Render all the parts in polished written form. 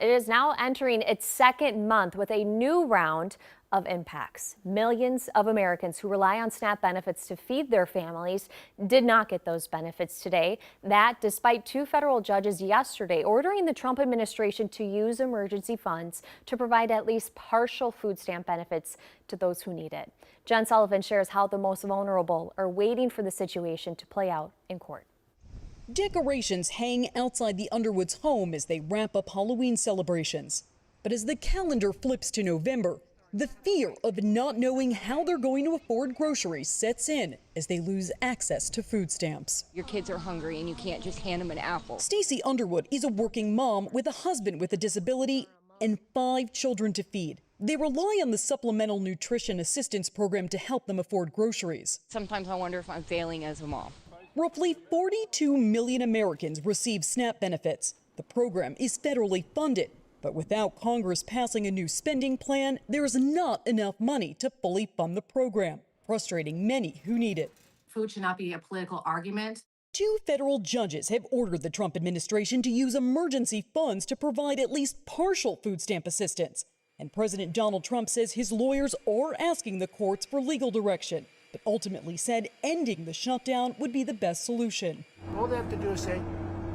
It is now entering its second month with a new round of impacts. Millions of Americans who rely on SNAP benefits to feed their families did not get those benefits today. That despite two federal judges yesterday ordering the Trump administration to use emergency funds to provide at least partial food stamp benefits to those who need it. Jen Sullivan shares how the most vulnerable are waiting for the situation to play out in court. Decorations hang outside the Underwoods' home as they wrap up Halloween celebrations. But as the calendar flips to November, the fear of not knowing how they're going to afford groceries sets in as they lose access to food stamps. Your kids are hungry and you can't just hand them an apple. Stacy Underwood is a working mom with a husband with a disability and 5 children to feed. They rely on the Supplemental Nutrition Assistance Program to help them afford groceries. Sometimes I wonder if I'm failing as a mom. Roughly 42 million Americans receive SNAP benefits. The program is federally funded, but without Congress passing a new spending plan, there's not enough money to fully fund the program, frustrating many who need it. Food should not be a political argument. 2 federal judges have ordered the Trump administration to use emergency funds to provide at least partial food stamp assistance. And President Donald Trump says his lawyers are asking the courts for legal direction, but ultimately said ending the shutdown would be the best solution. All they have to do is say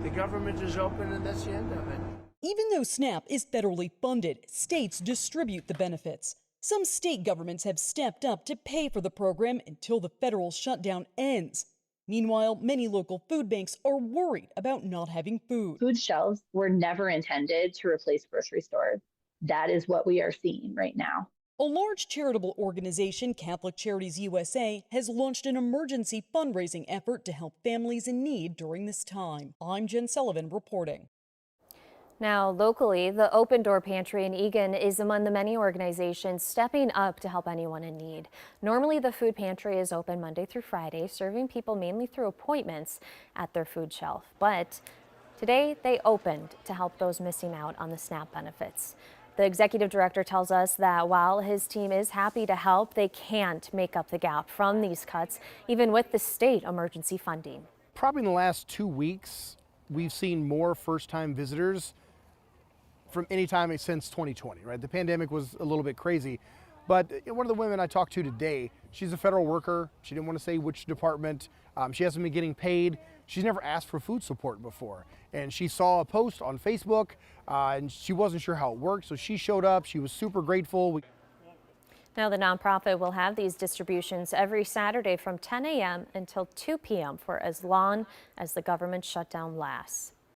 the government is open and that's the end of it. Even though SNAP is federally funded, states distribute the benefits. Some state governments have stepped up to pay for the program until the federal shutdown ends. Meanwhile, many local food banks are worried about not having food. Food shelves were never intended to replace grocery stores. That is what we are seeing right now. A large charitable organization, Catholic Charities USA, has launched an emergency fundraising effort to help families in need during this time. I'm Jen Sullivan reporting. Now, locally, the Open Door Pantry in Eagan is among the many organizations stepping up to help anyone in need. Normally, the food pantry is open Monday through Friday, serving people mainly through appointments at their food shelf. But today, they opened to help those missing out on the SNAP benefits. The executive director tells us that while his team is happy to help, they can't make up the gap from these cuts, even with the state emergency funding. Probably in the last 2 weeks, we've seen more first-time visitors from any time since 2020, right? The pandemic was a little bit crazy, but one of the women I talked to today, she's a federal worker. She didn't want to say which department. She hasn't been getting paid. She's never asked for food support before. And she saw a post on Facebook and she wasn't sure how it worked. So she showed up. She was super grateful. Now, the nonprofit will have these distributions every Saturday from 10 a.m. until 2 p.m. for as long as the government shutdown lasts.